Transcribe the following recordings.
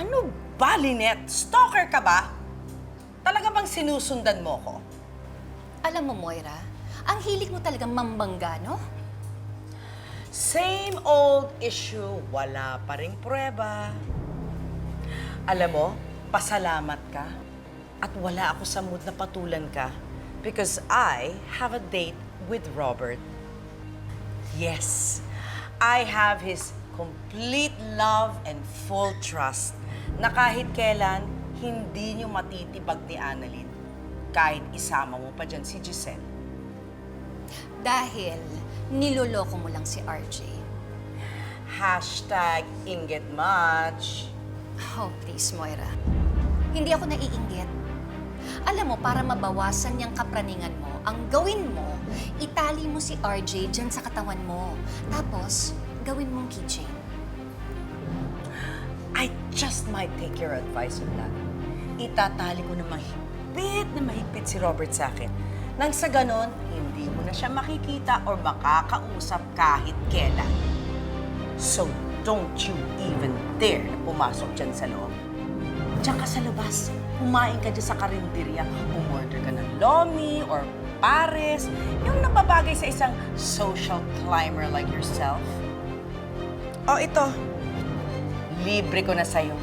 Ano ba, Lynette? Stalker ka ba? Talaga bang sinusundan mo ko? Alam mo, Moira, ang hilig mo talagang mambangga, no? Same old issue, wala pa ring pruweba. Alam mo, pasalamat ka. At wala ako sa mood na patulan ka because I have a date with Robert. Yes, I have his complete love and full trust na kahit kailan hindi niyo matitibag ni Annalyn kahit isama mo pa dyan si Giselle. Dahil niloloko mo lang si RJ. Hashtag inget much. Oh, please, Moira. Hindi ako naiinggit. Alam mo, para mabawasan niyang kapraningan mo, ang gawin mo, itali mo si RJ dyan sa katawan mo. Tapos, gawin mong keychain. I just might take your advice on that. Itatali ko na mahigpit si Robert sa akin. Nang sa ganon, hindi mo na siya makikita or makakausap kahit kailan. So, don't you even dare na pumasok dyan sa loob. Diyan ka sa labas, kumain ka dyan sa karinderya, umorder ka ng lomi or pares, yung nababagay sa isang social climber like yourself. Oh, ito. Libre ko na sa'yo.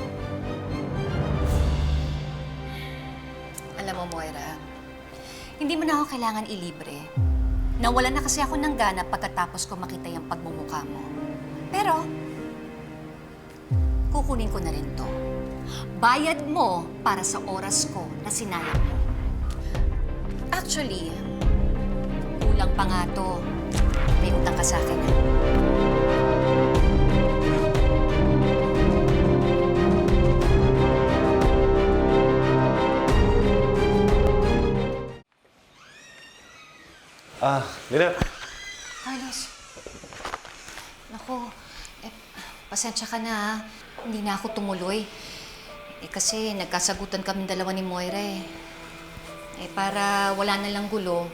Alam mo, Moira, hindi mo na ako kailangan ilibre. Nawala na kasi ako ng gana pagkatapos ko makita yung pagmumukha mo. Pero, kukunin ko na rin to. Bayad mo para sa oras ko na sinayang mo. Actually, kulang pa nga to. May utang ka sa akin. Lynette. Carlos. Naku, pasensya ka na ha. Hindi na ako tumuloy. Kasi nagkasagutan kami dalawa ni Moira eh. Para wala na lang gulo,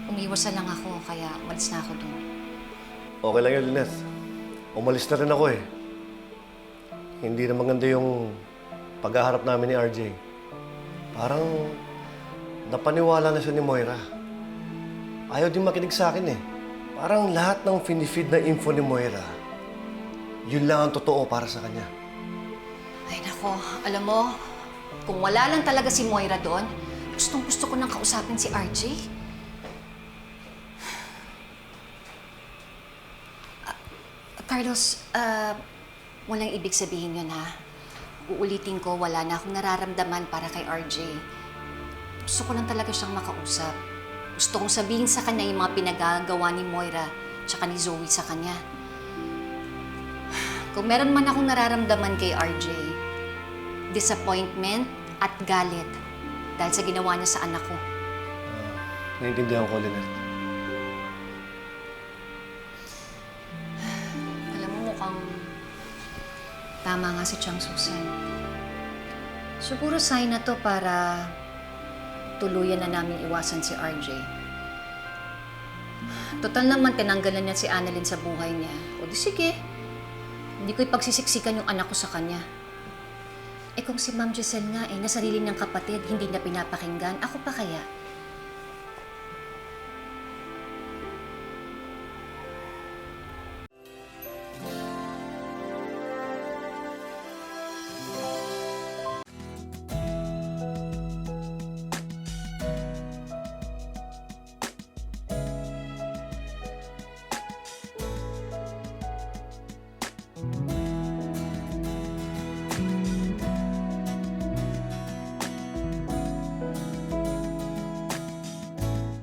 umiwas na lang ako, kaya umalis na ako doon. Okay lang yun, Lynette. Umalis na rin ako eh. Hindi na maganda yung paghaharap namin ni RJ. Parang napaniwala na siya ni Moira. Ayaw din makinig sa akin eh. Parang lahat ng finifeed na info ni Moira, yun lang ang totoo para sa kanya. Ay nako, alam mo, kung wala lang talaga si Moira doon, gustong-gusto ko nang kausapin si RJ. Carlos, walang ibig sabihin yun ha. Uulitin ko, wala na akong nararamdaman para kay RJ. Gusto ko lang talaga siyang makausap. Gusto kong sabihin sa kanya yung mga pinagagawa ni Moira tsaka ni Zoe sa kanya. Kung meron man akong nararamdaman kay RJ, disappointment at galit dahil sa ginawa niya sa anak ko. Naiintindihan ko, Lynette. Alam mo, mukhang tama nga si Chang Susan. Siguro sign na to para tuluyan na namin iwasan si RJ. Total naman, tinanggalan niya si Annalyn sa buhay niya. O di sige, hindi ko ipagsisiksikan yung anak ko sa kanya. Kung si Ma'am Giselle nga, na sarili niyang kapatid, hindi na pinapakinggan, ako pa kaya?